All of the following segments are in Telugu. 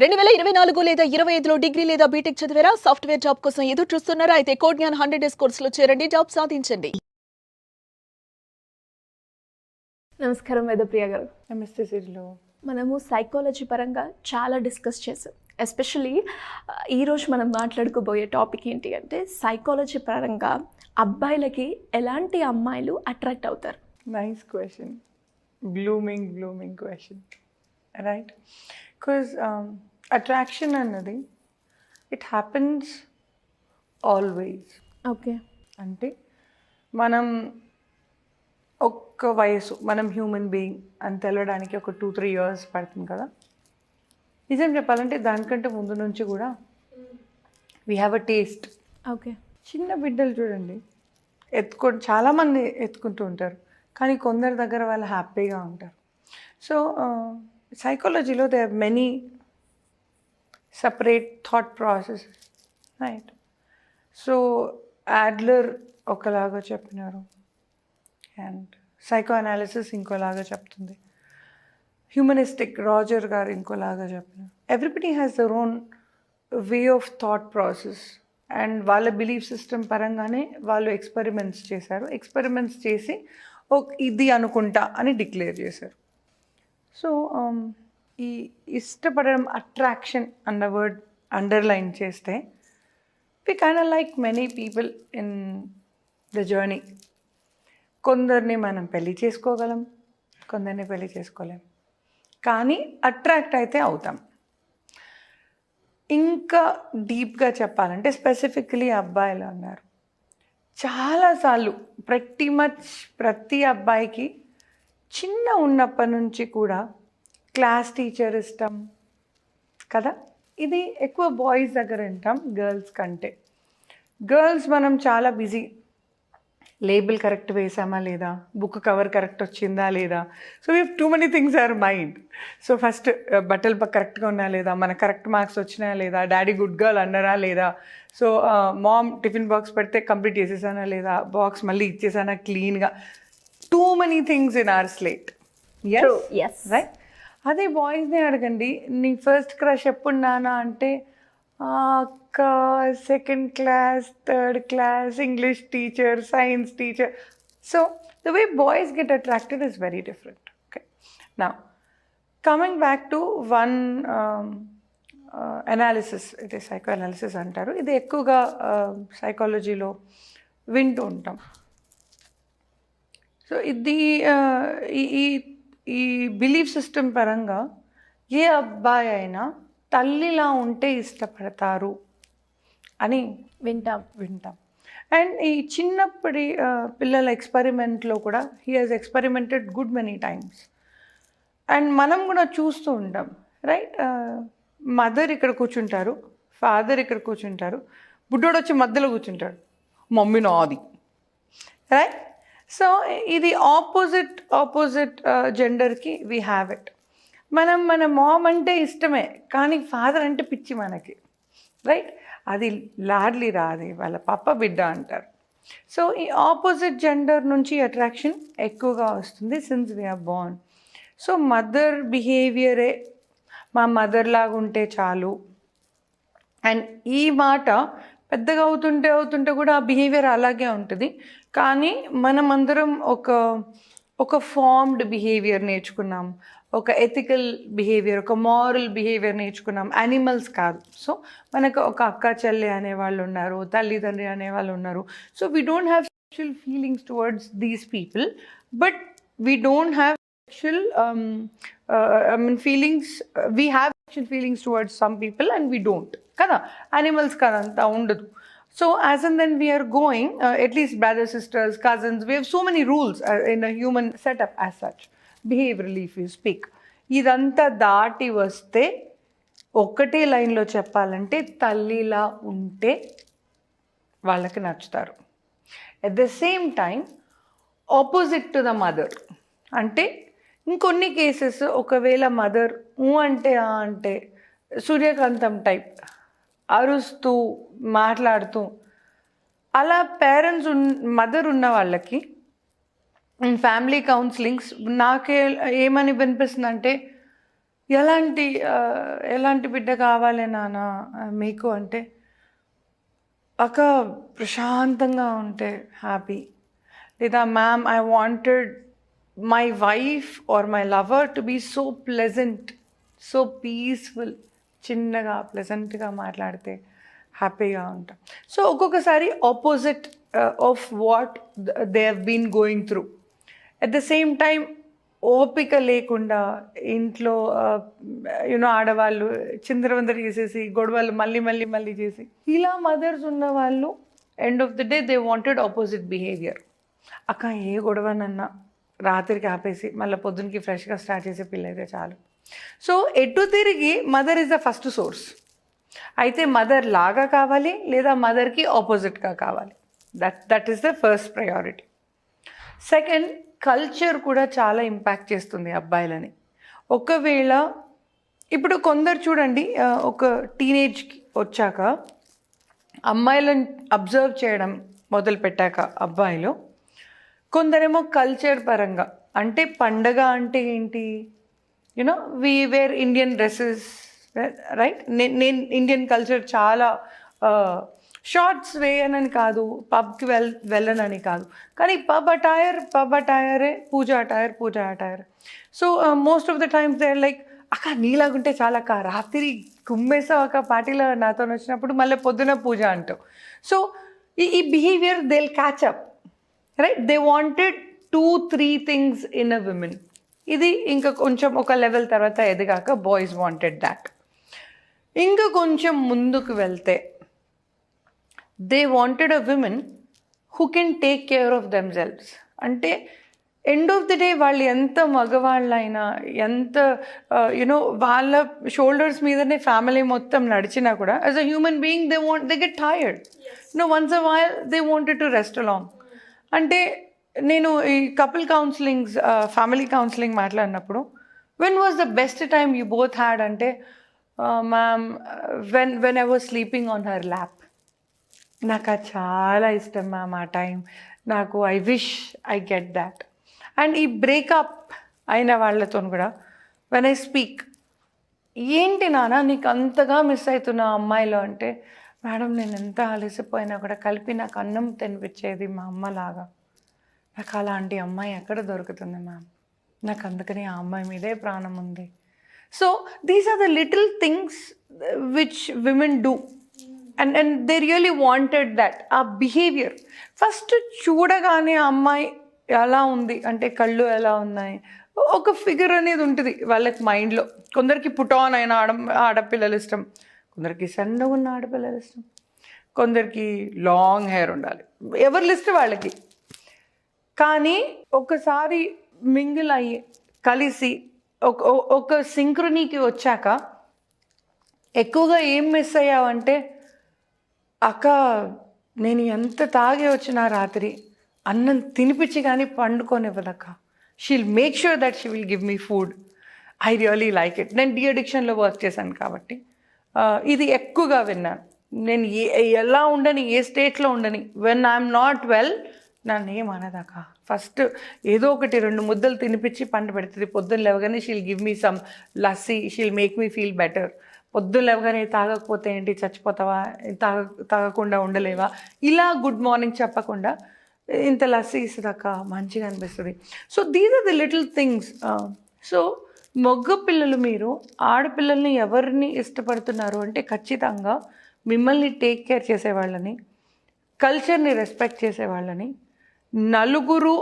2024 లేదా 25లో డిగ్రీ లేదా బీటెక్ చదివారా? సాఫ్ట్‌వేర్ జాబ్ కోసం ఎదురు చూస్తున్నారా? అయితే కోడ్ జ్ఞాన్ 100 డేస్ కోర్సులో చేరండి, జాబ్ సాధించండి. నమస్కారం వేదప్రియ గారు. నమస్తే సిరిలో. మనము సైకాలజీ పరంగా చాలా డిస్కస్ చేసాం. ఎస్పెషల్లీ ఈరోజు మనం మాట్లాడుకోబోయే టాపిక్ ఏంటి అంటే సైకాలజీ పరంగా అబ్బాయిలకి ఎలాంటి అమ్మాయిలు అట్రాక్ట్ అవుతారు? Nice question, blooming question, right? Because attraction అన్నది ఇట్ హ్యాపెన్స్ ఆల్వేస్. ఓకే. అంటే మనం ఒక్క వయసు, మనం హ్యూమన్ బీయింగ్ అని తెలవడానికి ఒక 2-3 years పడుతుంది కదా. నిజం చెప్పాలంటే దానికంటే ముందు నుంచి కూడా we have a taste. Okay. చిన్న బిడ్డలు చూడండి, చాలామంది ఎత్తుకుంటూ ఉంటారు, కానీ కొందరి దగ్గర వాళ్ళు హ్యాపీగా ఉంటారు. సో సైకాలజీలో they are many separate thought processes, right? So Adler ఒకలాగా చెప్పినారు అండ్ సైకో అనాలిసిస్ ఇంకోలాగా చెప్తుంది, హ్యూమనిస్టిక్ రాజర్ గారు ఇంకోలాగా చెప్పినారు. Everybody has their own way of thought process and వాళ్ళ బిలీఫ్ సిస్టమ్ పరంగానే వాళ్ళు ఎక్స్పెరిమెంట్స్ చేశారు. ఎక్స్పెరిమెంట్స్ చేసి ఇది అనుకుంటా అని డిక్లేర్ చేశారు. సో ఈ ఇష్టపడడం, అట్రాక్షన్ అన్న వర్డ్ అండర్లైన్ చేస్తే we kind of like many people in the journey. కొందరిని మనం పెళ్లి చేసుకోగలం, కొందరిని పెళ్లి చేసుకోలేం, కానీ అట్రాక్ట్ అయితే అవుతాం. ఇంకా డీప్గా చెప్పాలంటే స్పెసిఫికలీ అబ్బాయిలు అన్నారు, చాలాసార్లు ప్రతి అబ్బాయికి చిన్న ఉన్నప్పటి నుంచి కూడా క్లాస్ టీచర్ ఇష్టం కదా. ఇది ఎక్కువ బాయ్స్ దగ్గర వింటాం గర్ల్స్ కంటే. గర్ల్స్ మనం చాలా బిజీ, లేబుల్ కరెక్ట్ వేసామా లేదా, బుక్ కవర్ కరెక్ట్ వచ్చిందా లేదా, so we have too many things our mind. So first బట్టలు కరెక్ట్గా ఉన్నా లేదా, మన కరెక్ట్ మార్క్స్ వచ్చినాయా లేదా, డాడీ గుడ్ గర్ల్ అన్నారా లేదా, సో మామ్ టిఫిన్ బాక్స్ పెడితే కంప్లీట్ చేసేసానా లేదా, బాక్స్ మళ్ళీ ఇచ్చేసానా క్లీన్గా. Too many things in our slate. Yes, right? అదే బాయ్స్ని అడగండి, నీ ఫస్ట్ క్రష్ ఎప్పుడు నానా అంటే అక్క, second class, third class, English teacher, science teacher. So the way boys get attracted is very different. Okay, now coming back to one analysis, ఇది సైకో అనాలిసిస్ అంటారు. ఇది ఎక్కువగా సైకాలజీలో వింటూ ఉంటాం. సో ఇది ఈ బిలీఫ్ సిస్టమ్ పరంగా ఏ అబ్బాయి అయినా తల్లిలా ఉంటే ఇష్టపడతారు అని వింటాం. అండ్ ఈ చిన్నప్పటి పిల్లల ఎక్స్పెరిమెంట్లో కూడా he has experimented good many times. And మనం కూడా చూస్తూ ఉంటాం, రైట్? మదర్ ఇక్కడ కూర్చుంటారు, ఫాదర్ ఇక్కడ కూర్చుంటారు, బుడ్డోడు వచ్చి మధ్యలో కూర్చుంటాడు, మమ్మీ నాది, రైట్? సో ఇది ఆపోజిట్ జెండర్కి వీ హ్యావ్ ఇట్. మన మామ్ అంటే ఇష్టమే, కానీ ఫాదర్ అంటే పిచ్చి మనకి, రైట్? అది లాడ్లీ రాది, వాళ్ళ పప్ప బిడ్డ అంటారు. సో ఈ ఆపోజిట్ జెండర్ నుంచి అట్రాక్షన్ ఎక్కువగా వస్తుంది since we are born. So mother బిహేవియరే మా మదర్ లాగా ఉంటే చాలు. అండ్ ఈ మాట పెద్దగా అవుతుంటే కూడా ఆ బిహేవియర్ అలాగే ఉంటుంది. కానీ మనమందరం ఒక ఫార్మ్డ్ బిహేవియర్ నేర్చుకున్నాం, ఒక ఎథికల్ బిహేవియర్, ఒక మారల్ బిహేవియర్ నేర్చుకున్నాం, యానిమల్స్ కాదు. సో మనకు ఒక అక్క చెల్లి అనేవాళ్ళు ఉన్నారు, తల్లిదండ్రి అనేవాళ్ళు ఉన్నారు. So we don't have sexual feelings towards these people, but we don't have sexual feelings, we have sexual feelings towards some people and we don't కదా. యానిమల్స్ కదా అంతా ఉండదు. So as and then we are going, at least brothers, sisters, cousins, we have so many rules in a human setup as such, behaviorally if you speak. ఇదంతా దాటి వస్తే ఒకటే లైన్లో చెప్పాలంటే తల్లిలా ఉంటే వాళ్ళకి నచ్చుతారు. At the same time opposite to the mother అంటే ఇంకొన్ని కేసెస్ ఒకవేళ మదర్ అంటే సూర్యకాంతం టైప్ అరుస్తూ మాట్లాడుతూ అలా పేరెంట్స్ మదర్ ఉన్న వాళ్ళకి ఫ్యామిలీ కౌన్సిలింగ్స్ నాకే ఏమని వినిపిస్తుందంటే, ఎలాంటి బిడ్డ కావాలి నాన్న మీకు అంటే, అక్క ప్రశాంతంగా ఉంటే హ్యాపీ, లేదా ma'am I wanted my wife or my lover to be so pleasant, so peaceful, చిన్నగా ప్లెజెంట్గా మాట్లాడితే హ్యాపీగా ఉంటాం. సో ఒక్కొక్కసారి opposite of what they have been going through. At the same time ఓపిక లేకుండా ఇంట్లో ఆడవాళ్ళు చిందరవందర చేసేసి గొడవలు మళ్ళీ చేసి ఇలా మదర్స్ ఉన్న వాళ్ళు end of the day they wanted opposite behaviour. అక్క ఏ గొడవనన్నా రాత్రికి ఆపేసి మళ్ళీ పొద్దునకి ఫ్రెష్గా స్టార్ట్ చేసే పిల్ల అయితే చాలు. సో ఎటు తిరిగి mother is the first source. అయితే మదర్ లాగా కావాలి లేదా మదర్కి ఆపోజిట్గా కావాలి. That is the first priority. Second, culture కూడా చాలా ఇంపాక్ట్ చేస్తుంది అబ్బాయిలని. ఒకవేళ ఇప్పుడు కొందరు చూడండి, ఒక టీనేజ్కి వచ్చాక అమ్మాయిలను అబ్జర్వ్ చేయడం మొదలు పెట్టాక అబ్బాయిలు, కొందరేమో కల్చర్ పరంగా అంటే పండగ అంటే ఏంటి, we wear Indian dresses, right. నేను ఇండియన్ కల్చర్ చాలా షార్ట్స్ వేయనని కాదు, పబ్కి వెళ్ళనని కాదు, కానీ పబ్ అటైరే, puja attire. So most of the times they are like, అక్క నీలాగుంటే చాలా అక్క, రాత్రి కుమ్మేసావు అక్క పార్టీలో నాతో వచ్చినప్పుడు, మళ్ళీ పొద్దున పూజ అంటావు. సో ఈ behaviour they will catch up, right. They wanted 2-3 things in a women. ఇది ఇంకా కొంచెం ఒక లెవెల్ తర్వాత ఎదిగాక బాయ్స్ వాంటెడ్ దాట్. ఇంకా కొంచెం ముందుకు వెళ్తే they wanted a women who can take care of themselves. అంటే ఎండ్ ఆఫ్ ది డే వాళ్ళు ఎంత మగవాళ్ళైనా, ఎంత వాళ్ళ షోల్డర్స్ మీదనే ఫ్యామిలీ మొత్తం నడిచినా కూడా as a human being they get tired. Once a while they wanted to rest along. అంటే నేను ఈ కపుల్ కౌన్సిలింగ్స్, ఫ్యామిలీ కౌన్సిలింగ్ మాట్లాడినప్పుడు, when was the best time you both had అంటే, ma'am when I was sleeping on her lap. నాకు అది చాలా ఇష్టం మ్యామ్ ఆ టైం, నాకు I wish I get that. And ఈ బ్రేకప్ అయిన వాళ్ళతో కూడా వెన్ ఐ స్పీక్, ఏంటి నాన్న నీకు అంతగా మిస్ అవుతున్నా అమ్మాయిలో అంటే, మేడం నేను ఎంత అలసిపోయినా కూడా కలిపి నాకు అన్నం తినిపించేది మా అమ్మలాగా, నాకు అలాంటి అమ్మాయి ఎక్కడ దొరుకుతుంది మ్యామ్, నాకు అందుకని ఆ అమ్మాయి మీదే ప్రాణం ఉంది. So these are the little things which women do. And they really wanted that. ఆ బిహేవియర్ ఫస్ట్ చూడగానే ఆ అమ్మాయి ఎలా ఉంది అంటే, కళ్ళు ఎలా ఉన్నాయి, ఒక ఫిగర్ అనేది ఉంటుంది వాళ్ళకి మైండ్లో. కొందరికి పుట్ ఆన్ అయిన ఆడపిల్లలు ఇష్టం, కొందరికి సన్నగా ఉన్న ఆడపిల్లలు ఇష్టం, కొందరికి లాంగ్ హెయిర్ ఉండాలి, ఎవరి లిస్ట్ వాళ్ళకి. కానీ ఒకసారి మింగిల్ అయ్యి కలిసి ఒక సింక్రనీకి వచ్చాక ఎక్కువగా ఏం మిస్ అయ్యావంటే, అక్క నేను ఎంత తాగి వచ్చిన రాత్రి అన్నం తినిపించి కానీ పండుకోనివ్వదక్క, she'll make sure that she will give me food, I really like it. నేను డీ అడిక్షన్లో వర్క్ చేశాను కాబట్టి ఇది ఎక్కువగా విన్నాను. నేను ఎలా ఉండని, ఏ స్టేట్లో ఉండని, వెన్ ఐఎమ్ నాట్ వెల్ నన్ను ఏమనదాక ఫస్ట్ ఏదో ఒకటి 2 ముద్దలు తినిపించి పండు పెడుతుంది. పొద్దున్న లేవగానే she'll give me some lassi, she'll make me feel better. పొద్దున్న లేవగానే తాగకపోతే ఏంటి చచ్చిపోతావా, తాగకుండా ఉండలేవా, ఇలా గుడ్ మార్నింగ్ చెప్పకుండా ఇంత లస్సీ ఇస్తుందక్క మంచిగా అనిపిస్తుంది. So these are the little things. So మగ పిల్లలు మీరు ఆడపిల్లల్ని ఎవరిని ఇష్టపడుతున్నారు అంటే, ఖచ్చితంగా మిమ్మల్ని టేక్ కేర్ చేసేవాళ్ళని, కల్చర్ని రెస్పెక్ట్ చేసేవాళ్ళని, నలుగురు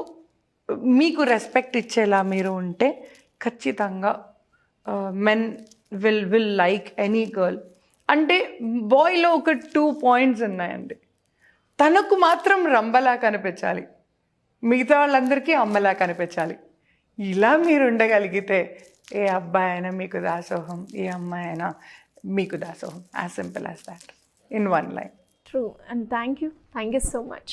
మీకు రెస్పెక్ట్ ఇచ్చేలా మీరు ఉంటే ఖచ్చితంగా men will like any girl. అంటే బాయ్లో ఒక 2 పాయింట్స్ ఉన్నాయండి. తనకు మాత్రం రంబలా కనిపించాలి, మిగతా వాళ్ళందరికీ అమ్మలా కనిపించాలి. ఇలా మీరు ఉండగలిగితే ఏ అబ్బాయి అయినా మీకు దాసోహం, ఏ అమ్మాయి అయినా మీకు దాసోహం. As simple as that in 1 line. True. And thank you so much.